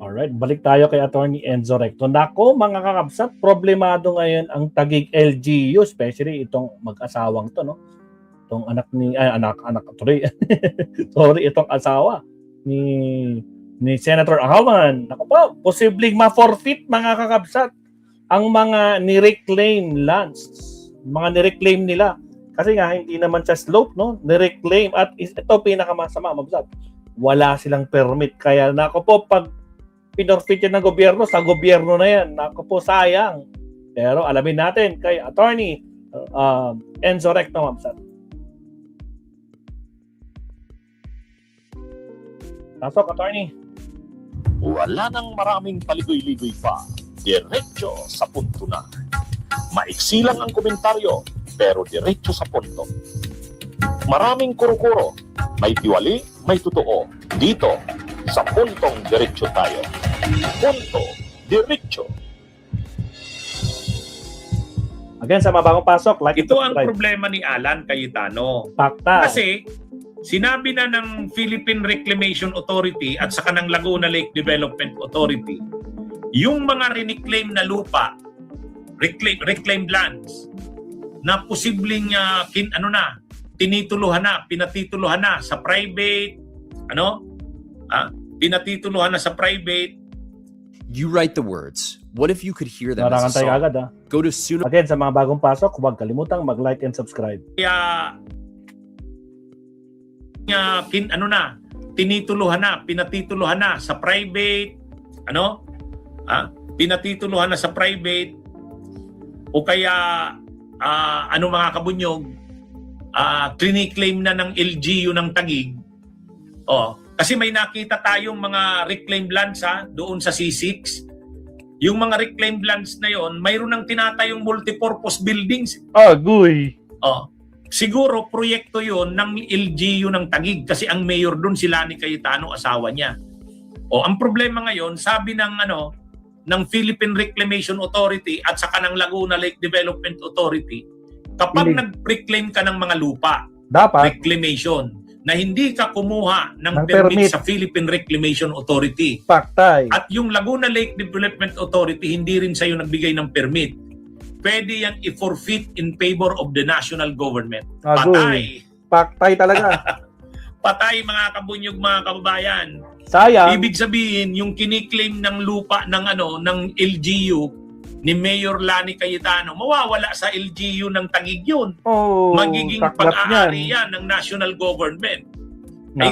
Alright, balik tayo kay Attorney Enzo Recto. Nako, mga kakabsat, problemado ngayon ang Taguig LGU, especially itong mag-asawang to, no? Itong anak ni sorry, itong asawa ni Senator Ahawan. Nako po, posibleng ma-forfeit, mga kakabsat, ang mga ni-reclaim lands, mga ni-reclaim nila. Kasi nga hindi naman siya slope, no? Ni-reclaim at ito pinakamasama, mabsat. Wala silang permit. Kaya nako po, pag pinorfeit yan ng gobyerno, sa gobyerno na yan. Naku po, sayang. Pero alamin natin kay Attorney Enzo Recto, mabsat. Pasok, Attorney. Wala nang maraming paligoy-ligoy pa. Diretso sa punto na. Maiksi lang ang komentaryo, pero diretso sa punto. Maraming kuro-kuro. May tiwali, may totoo. Dito, sa puntong diretso tayo. Punto diretso. Again, sa mga bagong pasok, like ito ang problema ni Alan Cayetano. Fakta. Kasi sinabi na ng Philippine Reclamation Authority at saka ng Laguna Lake Development Authority, yung mga reclaim na lupa, reclaimed lands, na posibleng tinituluhan na, pinatituluhan na sa private, pinatituluhan na sa private. You write the words. What if you could hear them as a Narakantay song? agad, Go to Suno. Again, sa mga bagong pasok, huwag kalimutang mag-like and subscribe. Kaya tinituluhan na, pinatituluhan na sa private, pinatituluhan na sa private, o kaya mga kabunyog, cliniclaim na ng LGU ng Taguig. Kasi may nakita tayong mga reclaimed lands doon sa C6. Yung mga reclaimed lands na yon, mayroon ng tinatayong multipurpose buildings. Agoy! Siguro proyekto yon ng LGU ng Taguig kasi ang mayor doon si Lani Cayetano, asawa niya. Ang problema ngayon, sabi ng Philippine Reclamation Authority at saka ng Laguna Lake Development Authority, kapag nag-reclaim ka ng mga lupa, dapat reclamation, na hindi ka kumuha ng permit sa Philippine Reclamation Authority. Paktay. At yung Laguna Lake Development Authority, hindi rin sa'yo nagbigay ng permit. Pwede yan i-forfeit in favor of the national government. Patay. Paktay talaga. Patay, mga kabunyog, mga kababayan. Sayang. Ibig sabihin, yung kiniklaim ng lupa ng LGU, ni Mayor Lani Cayetano, mawawala sa LGU ng Taguig yun. Magiging pag-aari yan ng national government.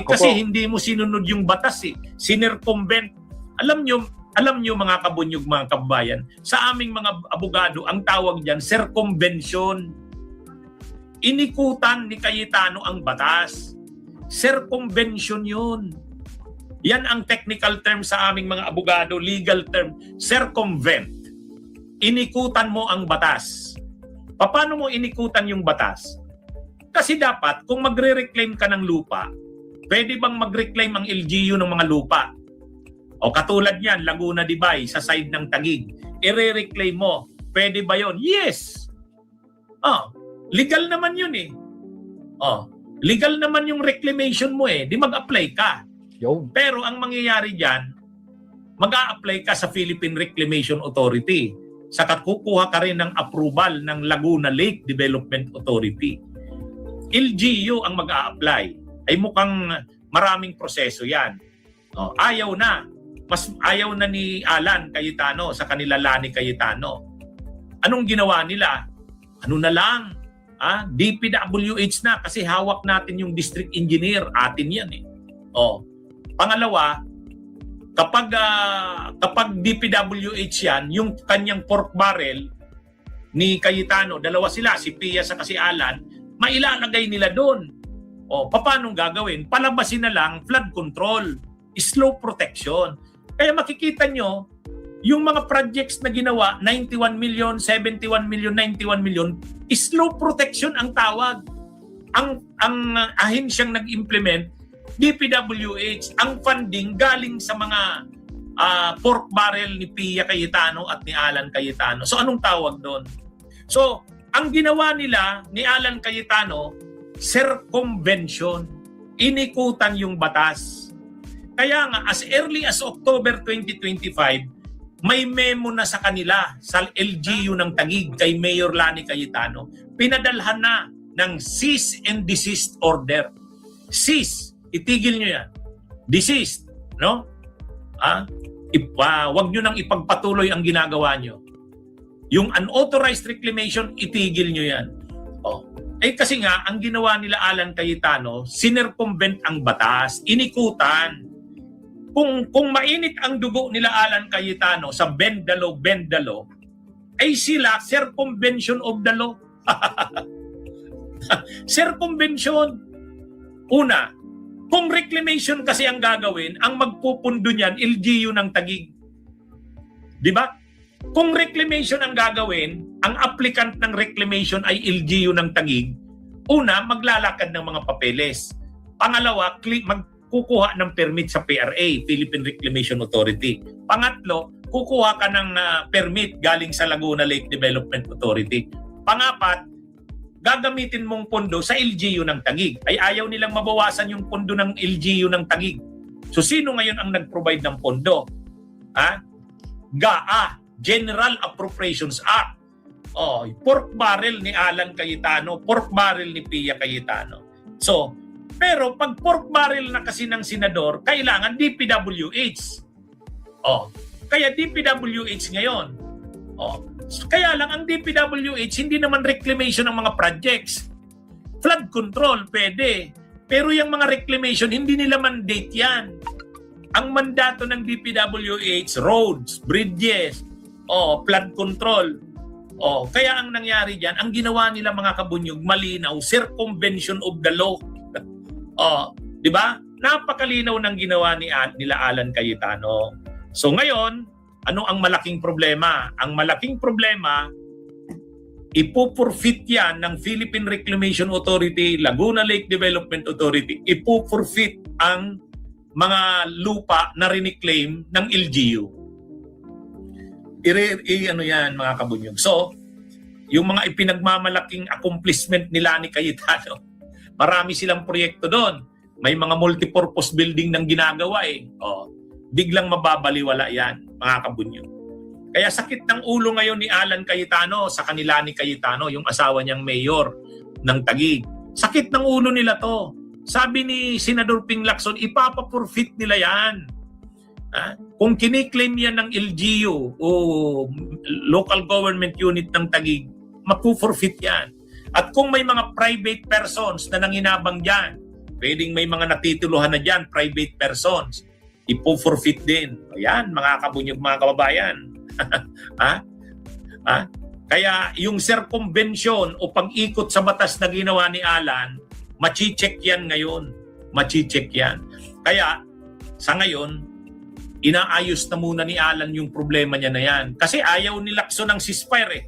Kasi hindi mo sinunod yung batas Sinircumvent. Alam nyo mga kabunyog, mga kababayan, sa aming mga abogado, ang tawag dyan, circumvention. Inikutan ni Cayetano ang batas. Circumvention yun. Yan ang technical term sa aming mga abogado, legal term, circumvent. Inikutan mo ang batas. Paano mo inikutan yung batas? Kasi dapat, kung magre-reclaim ka ng lupa, pwede bang mag-reclaim ang LGU ng mga lupa? Katulad yan, Laguna de Bay, sa side ng Taguig. I-reclaim mo. Pwede ba yon? Yes! Legal naman yun legal naman yung reclamation mo Di mag-apply ka. Pero ang mangyayari dyan, mag-a-apply ka sa Philippine Reclamation Authority. Saka kukuha ka rin ng approval ng Laguna Lake Development Authority. LGU ang mag-a-apply. Ay mukhang maraming proseso yan. Ayaw na. Mas ayaw na ni Alan Cayetano sa kanila Lani Cayetano. Anong ginawa nila? Ano na lang? DPWH na kasi hawak natin yung district engineer. Atin yan Pangalawa, kapag DPWH yan, yung kanyang pork barrel ni Cayetano, dalawa sila, si Pia sa si Alan, mailalagay nila doon. Paano gagawin? Palabasin na lang flood control, slope protection. Kaya makikita nyo, yung mga projects na ginawa, 91 million, 71 million, 91 million, slope protection ang tawag. Ang ahensyang nag-implement, DPWH, ang funding galing sa mga pork barrel ni Pia Cayetano at ni Alan Cayetano. So anong tawag doon? So, ang ginawa nila ni Alan Cayetano, circumvention. Inikutan yung batas. Kaya nga, as early as October 2025, may memo na sa kanila sa LGU ng Taguig kay Mayor Lani Cayetano. Pinadalhan na ng cease and desist order. Cease, itigil nyo yan. Desist, no? Wag nyo nang ipagpatuloy ang ginagawa nyo. Yung unauthorized reclamation, itigil nyo yan. Kasi nga, ang ginawa nila Alan Cayetano, sinercumvent ang batas, inikutan. Kung mainit ang dugo nila Alan Cayetano sa bend the law, ay sila circumvention of the law. Circumvention. Una, kung reclamation kasi ang gagawin, ang magpupundo niyan, LGU ng Taguig. Di ba? Kung reclamation ang gagawin, ang applicant ng reclamation ay LGU ng Taguig, una, maglalakad ng mga papeles. Pangalawa, magkukuha ng permit sa PRA, Philippine Reclamation Authority. Pangatlo, kukuha ka ng permit galing sa Laguna Lake Development Authority. Pangapat, gagamitin mong pondo sa LGU ng Taguig. Ay ayaw nilang mabawasan yung pondo ng LGU ng Taguig. So sino ngayon ang nag-provide ng pondo? GAA, General Appropriations Act. Pork barrel ni Alan Cayetano, pork barrel ni Pia Cayetano. So, pero pag pork barrel na kasi ng senador, kailangan DPWH. Kaya DPWH ngayon. Kaya lang ang DPWH hindi naman reclamation ng mga projects. Flood control pwede. Pero yung mga reclamation hindi nila mandate yan. Ang mandato ng DPWH, roads, bridges, flood control. Kaya ang nangyari diyan, ang ginawa nila mga kabunyog, malinaw, circumvention of the law. 'Di ba? Napakalinaw ng ginawa nila Alan Cayetano. So ngayon, ano ang malaking problema? Ang malaking problema, ipupurfit yan ng Philippine Reclamation Authority, Laguna Lake Development Authority, ipupurfit ang mga lupa na riniclaim ng LGU. Ano yan mga kabunyog. So, yung mga ipinagmamalaking accomplishment nila ni Cayetano, marami silang proyekto doon. May mga multipurpose building ng ginagawa biglang mababaliwala yan mga kabunyog. Kaya sakit ng ulo ngayon ni Alan Cayetano sa kanila ni Cayetano, yung asawa niyang mayor ng Taguig. Sakit ng ulo nila to. Sabi ni Senador Ping Lacson, ipapapurfit nila yan. Kung kiniklaim yan ng LGU o local government unit ng Taguig, mapupurfit yan. At kung may mga private persons na nanginabang dyan, pwedeng may mga natituluhan na dyan, private persons, ipupurfit din. Ayan, mga kabunyog, mga kababayan. Kaya yung circumvention o pag-ikot sa batas na ginawa ni Alan, machi-check yan ngayon. Machi-check yan. Kaya, sa ngayon, inaayos na muna ni Alan yung problema niya na yan. Kasi ayaw ni Lacson ng ceasefire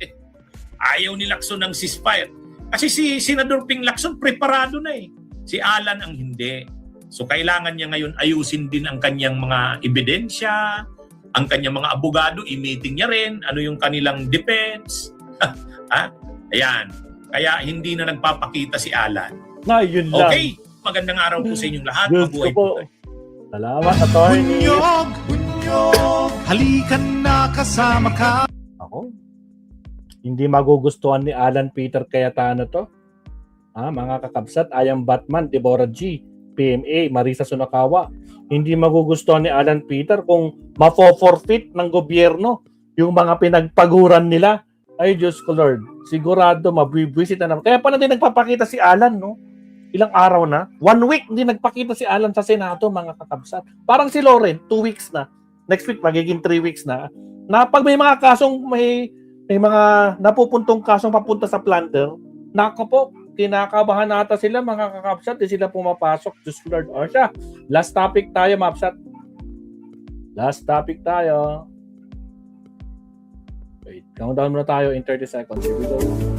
Ayaw ni Lacson ng ceasefire. Kasi si Senador Ping Lacson preparado na Si Alan ang hindi. So kailangan niya ngayon ayusin din ang kanyang mga ebidensya, ang kanyang mga abogado, i-meeting niya rin, ano yung kanilang defense. Ayan. Kaya hindi na nagpapakita si Alan. Yun lang. Okay, magandang araw po sa inyong lahat. Gusto Mabuhay po. Salamat, attorney. Bunyog, halikan na kasama ka. Ako, hindi magugustuhan ni Alan Peter Cayetano to. Mga kakabsat, I am Batman, Deborah G, PMA, Marisa Sunakawa. Hindi magugustuhan ni Alan Peter kung mafo-forfeit ng gobyerno yung mga pinagpaguran nila. Ay, Diyos ko Lord, sigurado mabibwisit na naman. Kaya pa natin nagpapakita si Alan, no? Ilang araw na? 1 week hindi nagpakita si Alan sa Senado, mga kakabsat. Parang si Loren, 2 weeks na. Next week, magiging 3 weeks na. Pag may mga kasong, may mga napupuntong kasong papunta sa planter, nako po, kinakabahan nata sila, mga kakabsat, di sila pumapasok. Diyos ko Lord. O siya, last topic tayo, mapsat. Last topic tayo. Wait, countdown muna tayo in 30 seconds. Here we go.